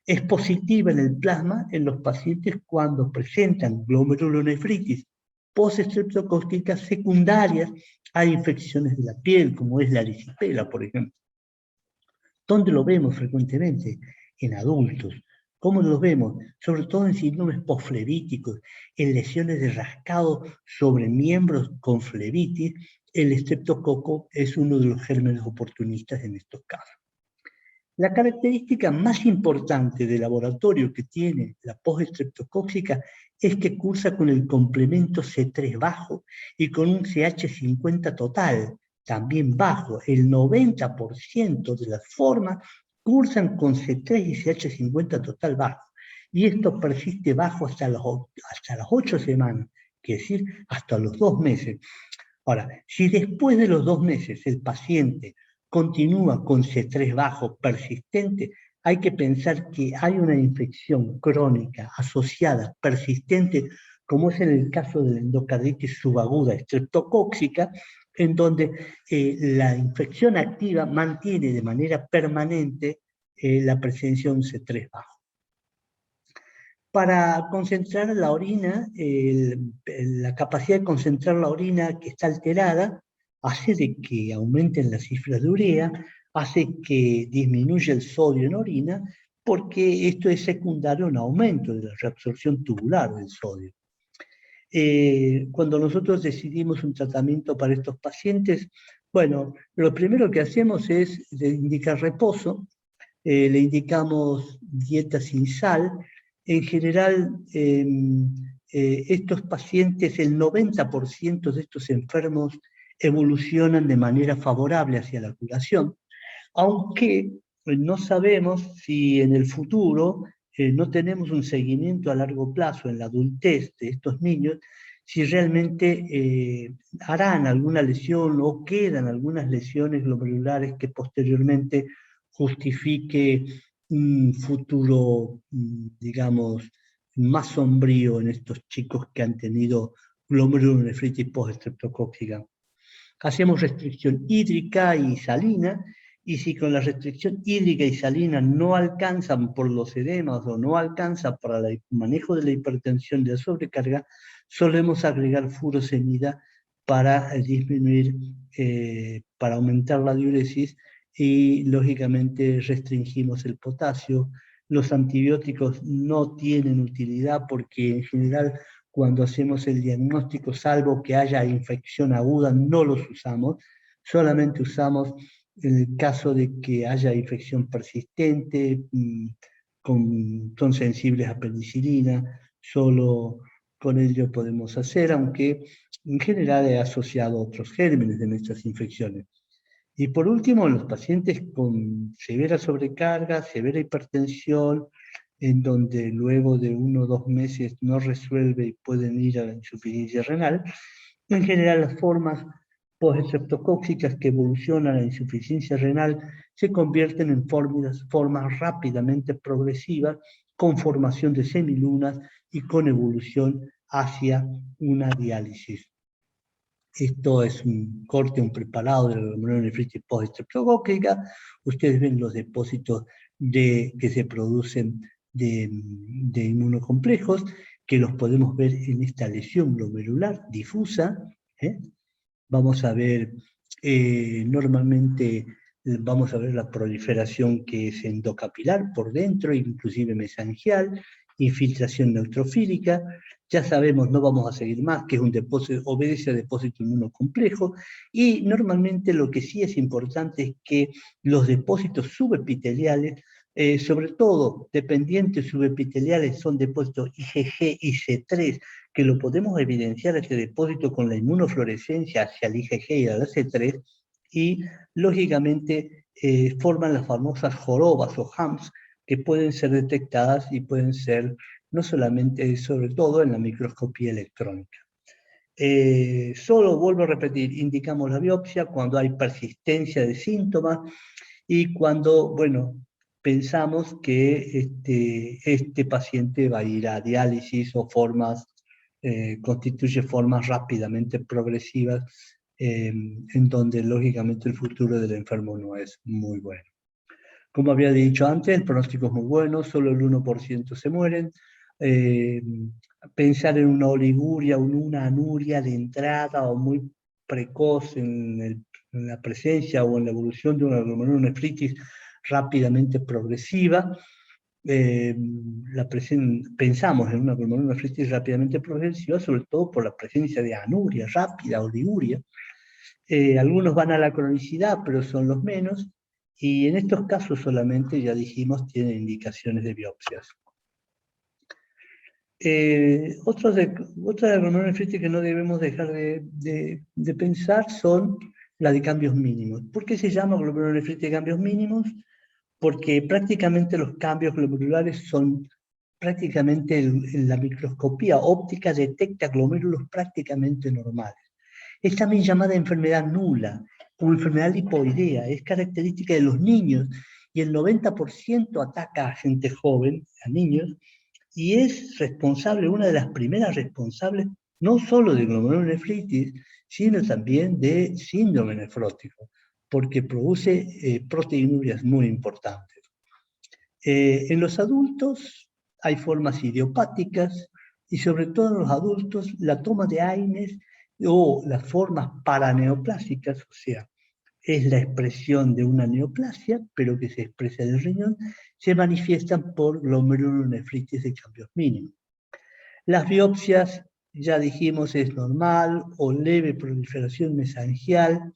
Es positiva en el plasma en los pacientes cuando presentan glomerulonefritis postestreptocócicas secundarias a infecciones de la piel, como es la erisipela, por ejemplo. ¿Dónde lo vemos frecuentemente? En adultos, ¿Cómo los vemos? Sobre todo en síndromes posflevíticos, en lesiones de rascado sobre miembros con flebitis. El estreptococo es uno de los gérmenes oportunistas en estos casos. La característica más importante del laboratorio que tiene la postestreptocóxica es que cursa con el complemento C3 bajo y con un CH50 total también bajo. El 90% de las formas cursan con C3 y CH50 total bajo. Y esto persiste bajo hasta las 8 semanas, que es decir, hasta los 2 meses. Ahora, si después de los 2 meses el paciente continúa con C3 bajo persistente, hay que pensar que hay una infección crónica asociada, persistente, como es en el caso de la endocarditis subaguda estreptocóxica, en donde la infección activa mantiene de manera permanente la presencia de un C3 bajo. Para concentrar la orina, la capacidad de concentrar la orina que está alterada hace de que aumenten las cifras de urea, hace que disminuya el sodio en orina, porque esto es secundario a un aumento de la reabsorción tubular del sodio. Cuando nosotros decidimos un tratamiento para estos pacientes, bueno, lo primero que hacemos es indicar reposo, le indicamos dieta sin sal. En general, estos pacientes, el 90% de estos enfermos evolucionan de manera favorable hacia la curación, aunque no sabemos si en el futuro no tenemos un seguimiento a largo plazo en la adultez de estos niños, si realmente harán alguna lesión o quedan algunas lesiones glomerulares que posteriormente justifique un futuro, digamos, más sombrío en estos chicos que han tenido glomerulonefritis postestreptocóxica. Hacemos restricción hídrica y salina, y si con la restricción hídrica y salina no alcanzan por los edemas o no alcanza para el manejo de la hipertensión de la sobrecarga, solemos agregar furosemida para disminuir, para aumentar la diuresis, y lógicamente restringimos el potasio. Los antibióticos no tienen utilidad porque en general cuando hacemos el diagnóstico, salvo que haya infección aguda, no los usamos, solamente usamos en el caso de que haya infección persistente, son sensibles a penicilina, solo con ello podemos hacer, aunque en general he asociado otros gérmenes de nuestras infecciones. Y por último, los pacientes con severa sobrecarga, severa hipertensión, en donde luego de 1 o 2 meses no resuelve y pueden ir a la insuficiencia renal, en general las formas postestreptocóxicas que evolucionan a la insuficiencia renal se convierten en formas rápidamente progresivas, con formación de semilunas y con evolución hacia una diálisis. Esto es un corte, un preparado de la glomerulonefritis postestreptocóxica. Ustedes ven los depósitos que se producen de inmunocomplejos, que los podemos ver en esta lesión glomerular difusa. Vamos a ver, normalmente vamos a ver la proliferación que es endocapilar por dentro, inclusive mesangial, infiltración neutrofílica. Ya sabemos, no vamos a seguir más, que es un depósito, obedece a depósito inmunocomplejo, y normalmente lo que sí es importante es que los depósitos subepiteliales, sobre todo dependientes subepiteliales, son depósitos IgG y C3, que lo podemos evidenciar este depósito con la inmunofluorescencia hacia el IgG y al C3, y lógicamente forman las famosas jorobas o humps que pueden ser detectadas y pueden ser no solamente, sobre todo en la microscopía electrónica. Solo vuelvo a repetir, indicamos la biopsia cuando hay persistencia de síntomas y cuando, bueno, pensamos que este paciente va a ir a diálisis o constituye formas rápidamente progresivas, en donde lógicamente el futuro del enfermo no es muy bueno. Como había dicho antes, el pronóstico es muy bueno, solo el 1% se mueren. Pensar en una oliguria o una anuria de entrada o muy precoz en la presencia o en la evolución de una glomerulonefritis rápidamente progresiva, pensamos en una glomerulonefritis rápidamente progresiva, sobre todo por la presencia de anuria rápida, oliguria. Algunos van a la cronicidad, pero son los menos, y en estos casos solamente, ya dijimos, tienen indicaciones de biopsias. Otra glomerulonefritis que no debemos dejar de pensar son la de cambios mínimos. ¿Por qué se llama glomerulonefritis de cambios mínimos? Porque prácticamente los cambios glomerulares son prácticamente en la microscopía óptica detecta glomérulos prácticamente normales. Es también llamada enfermedad nula, como enfermedad lipoidea, es característica de los niños y el 90% ataca a gente joven, a niños, y es responsable, una de las primeras responsables, no solo de glomerulonefritis, sino también de síndrome nefrótico, porque produce proteinurias muy importantes. En los adultos hay formas idiopáticas, y sobre todo en los adultos la toma de AINES o las formas paraneoplásicas, o sea, es la expresión de una neoplasia, pero que se expresa en el riñón, se manifiestan por glomerulonefritis de cambios mínimos. Las biopsias, ya dijimos, es normal o leve proliferación mesangial.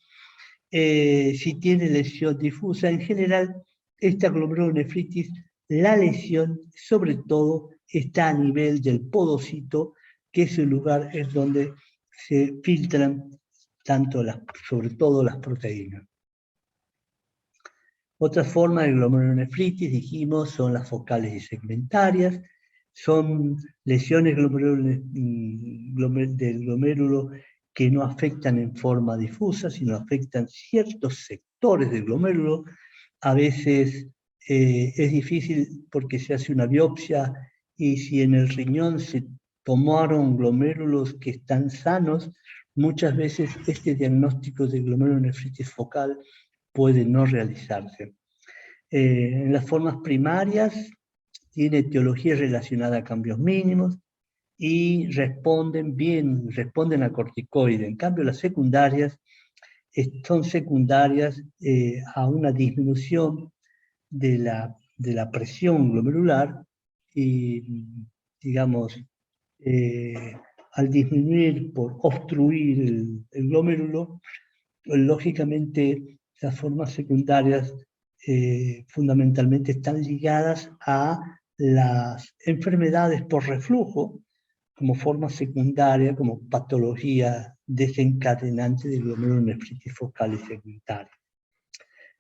Si tiene lesión difusa, en general, esta glomerulonefritis, la lesión, sobre todo, está a nivel del podocito, que es el lugar en donde se filtran sobre todo las proteínas. Otra forma de glomerulonefritis, dijimos, son las focales y segmentarias. Son lesiones del glomérulo que no afectan en forma difusa, sino afectan ciertos sectores del glomérulo. A veces es difícil porque se hace una biopsia y si en el riñón se tomaron glomérulos que están sanos, muchas veces este diagnóstico de glomerulonefritis focal puede no realizarse. En las formas primarias tiene etiología relacionada a cambios mínimos y responden a corticoide. En cambio, las secundarias son secundarias a una disminución de la presión glomerular y, digamos, al disminuir por obstruir el glomérulo, lógicamente las formas secundarias fundamentalmente están ligadas a las enfermedades por reflujo, como forma secundaria, como patología desencadenante de glomerulonefritis focal y segmentaria.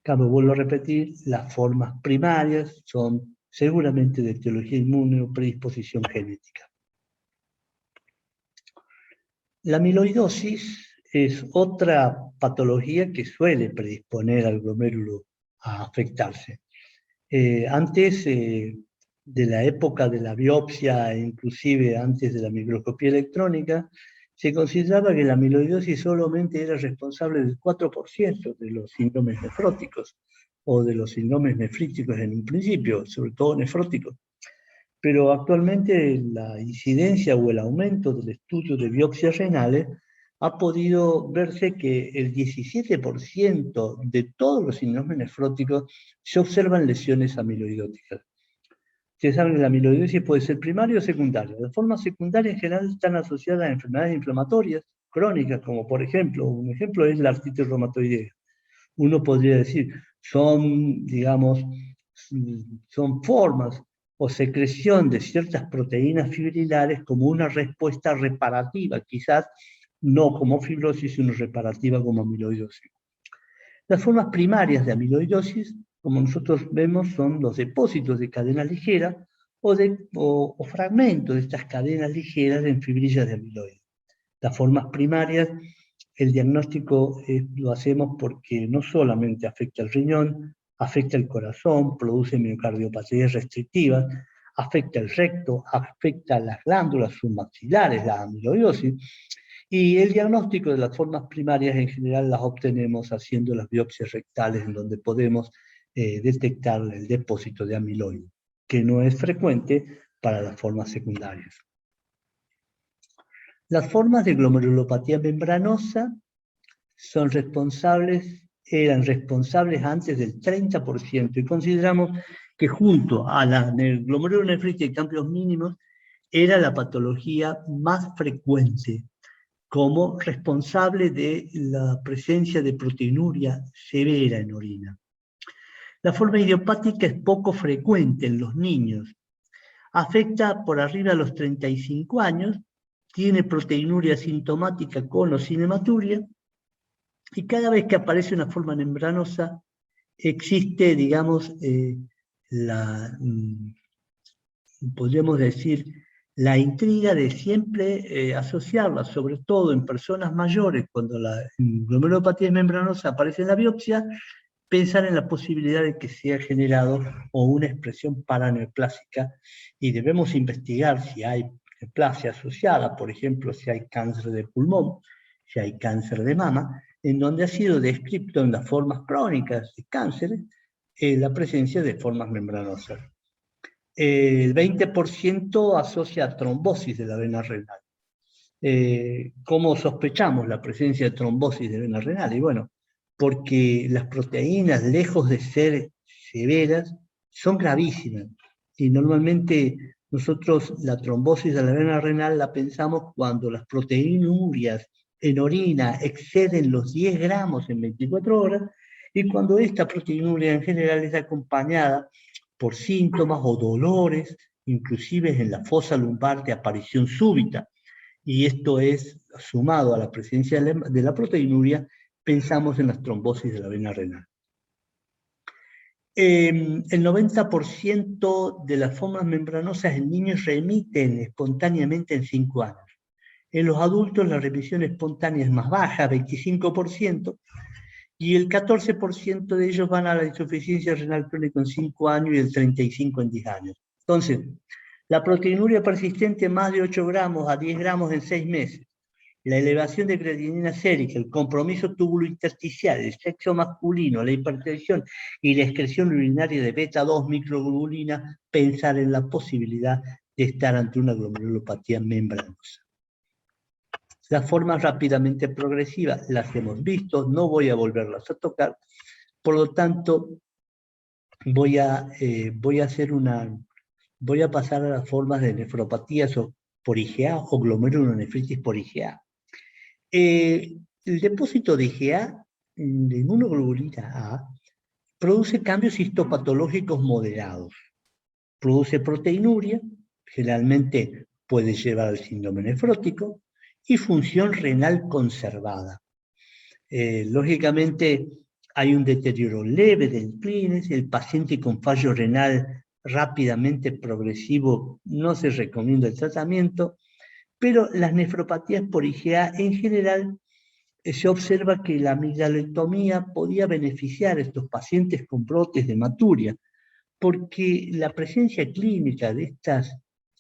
Como vuelvo a repetir, las formas primarias son seguramente de etiología inmune o predisposición genética. La amiloidosis es otra patología que suele predisponer al glomérulo a afectarse. Antes de la época de la biopsia, inclusive antes de la microscopía electrónica, se consideraba que la amiloidosis solamente era responsable del 4% de los síndromes nefróticos o de los síndromes nefríticos en un principio, sobre todo nefróticos. Pero actualmente la incidencia o el aumento del estudio de biopsias renales ha podido verse que el 17% de todos los síndromes nefróticos se observan lesiones amiloidóticas. Ustedes saben que la amiloidosis puede ser primaria o secundaria. Las formas secundarias en general están asociadas a enfermedades inflamatorias crónicas, como por ejemplo, un ejemplo es la artritis reumatoidea. Uno podría decir, son, digamos, son formas o secreción de ciertas proteínas fibrilares como una respuesta reparativa, quizás no como fibrosis, sino reparativa como amiloidosis. Las formas primarias de amiloidosis, como nosotros vemos, son los depósitos de cadena ligera o fragmentos de estas cadenas ligeras en fibrillas de amiloide. Las formas primarias, el diagnóstico lo hacemos porque no solamente afecta el riñón, afecta el corazón, produce miocardiopatías restrictivas, afecta el recto, afecta las glándulas submaxilares, la amiloidosis, y el diagnóstico de las formas primarias en general las obtenemos haciendo las biopsias rectales en donde podemos detectar el depósito de amiloide, que no es frecuente para las formas secundarias. Las formas de glomerulopatía membranosa eran responsables antes del 30% y consideramos que junto a la glomerulonefritis de cambios mínimos era la patología más frecuente como responsable de la presencia de proteinuria severa en orina. La forma idiopática es poco frecuente en los niños. Afecta por arriba a los 35 años, tiene proteinuria sintomática con o sin hematuria, y cada vez que aparece una forma membranosa existe, digamos, podríamos decir, la intriga de siempre asociarla, sobre todo en personas mayores, cuando la glomerulopatía membranosa aparece en la biopsia, pensar en la posibilidad de que sea generado o una expresión paraneoplásica, y debemos investigar si hay neoplasia asociada, por ejemplo, si hay cáncer de pulmón, si hay cáncer de mama, en donde ha sido descrito en las formas crónicas de cáncer la presencia de formas membranosas. El 20% asocia trombosis de la vena renal. ¿Cómo sospechamos la presencia de trombosis de vena renal? Y bueno, porque las proteínas, lejos de ser severas, son gravísimas. Y normalmente nosotros la trombosis de la vena renal la pensamos cuando las proteinurias en orina exceden los 10 gramos en 24 horas, y cuando esta proteinuria en general es acompañada por síntomas o dolores, inclusive en la fosa lumbar de aparición súbita. Y esto es sumado a la presencia de la proteinuria, pensamos en las trombosis de la vena renal. El 90% de las formas membranosas en niños remiten espontáneamente en 5 años. En los adultos la remisión espontánea es más baja, 25%, y el 14% de ellos van a la insuficiencia renal crónica en 5 años y el 35% en 10 años. Entonces, la proteinuria persistente más de 8 gramos a 10 gramos en 6 meses, la elevación de creatinina sérica, el compromiso tubulointersticial, el sexo masculino, la hipertensión y la excreción urinaria de beta-2 microglobulina, pensar en la posibilidad de estar ante una glomerulopatía membranosa. Las formas rápidamente progresivas las hemos visto, no voy a volverlas a tocar, por lo tanto voy a pasar a las formas de nefropatías por IgA o glomerulonefritis por IgA. El depósito de IgA, de inmunoglobulina A, produce cambios histopatológicos moderados, produce proteinuria, generalmente puede llevar al síndrome nefrótico, y función renal conservada. Lógicamente hay un deterioro leve del clínex, el paciente con fallo renal rápidamente progresivo no se recomienda el tratamiento, pero las nefropatías por IgA en general se observa que la amigdaloectomía podía beneficiar a estos pacientes con brotes de hematuria, porque la presencia clínica de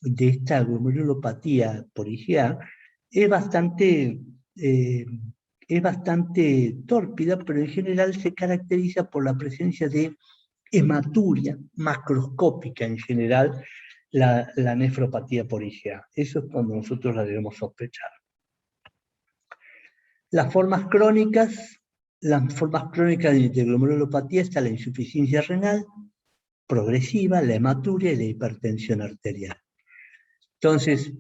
esta glomerulopatía por IgA es bastante tórpida, pero en general se caracteriza por la presencia de hematuria macroscópica en general, la nefropatía por IgA. Eso es cuando nosotros la debemos sospechar. Las formas crónicas de glomerulopatía está la insuficiencia renal progresiva, la hematuria y la hipertensión arterial. Entonces,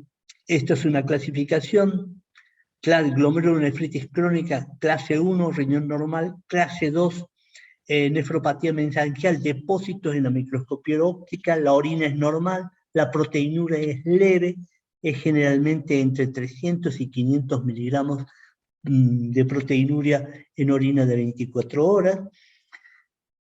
esto es una clasificación: glomerulonefritis crónica, clase 1, riñón normal; clase 2, nefropatía mesangial, depósitos en la microscopía óptica, la orina es normal, la proteinuria es leve, es generalmente entre 300 y 500 miligramos de proteinuria en orina de 24 horas.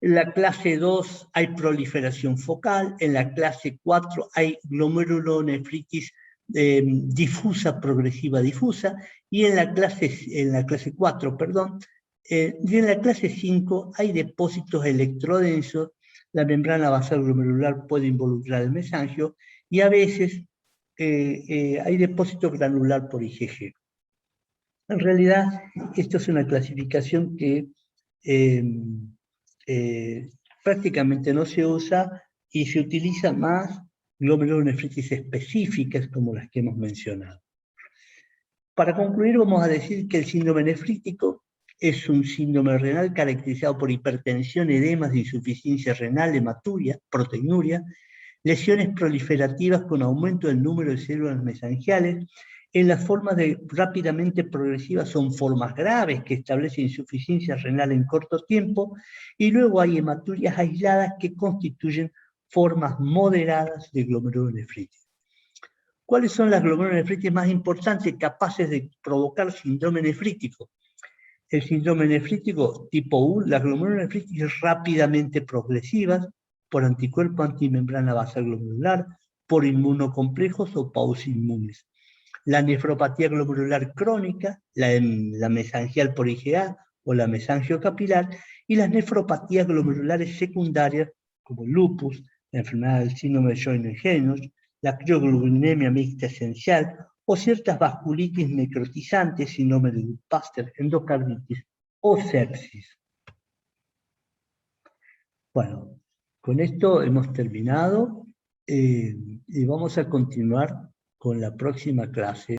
En la clase 2 hay proliferación focal, en la clase 4 hay glomerulonefritis difusa, progresiva difusa, y en la clase 4, y en la clase 5 hay depósitos electrodensos, la membrana basal glomerular puede involucrar el mesangio, y a veces hay depósito granular por IgG. En realidad, esto es una clasificación que prácticamente no se usa, y se utiliza más glomerulonefritis específicas como las que hemos mencionado. Para concluir, vamos a decir que el síndrome nefrítico es un síndrome renal caracterizado por hipertensión, edemas, insuficiencia renal, hematuria, proteinuria, lesiones proliferativas con aumento del número de células mesangiales. En las formas rápidamente progresivas son formas graves que establecen insuficiencia renal en corto tiempo, y luego hay hematurias aisladas que constituyen formas moderadas de glomerulonefritis. ¿Cuáles son las glomerulonefritis más importantes capaces de provocar síndrome nefrítico? El síndrome nefrítico tipo U, las glomerulonefritis rápidamente progresivas por anticuerpo antimembrana basal glomerular, por inmunocomplejos o pausinmunes. La nefropatía glomerular crónica, la mesangial por IgA o la mesangiocapilar, y las nefropatías glomerulares secundarias como el lupus, la enfermedad del síndrome de Sjögren-Henoch, la crioglobulinemia mixta esencial o ciertas vasculitis necrotizantes, síndrome de Pasteur, endocarditis o sepsis. Bueno, con esto hemos terminado y vamos a continuar con la próxima clase.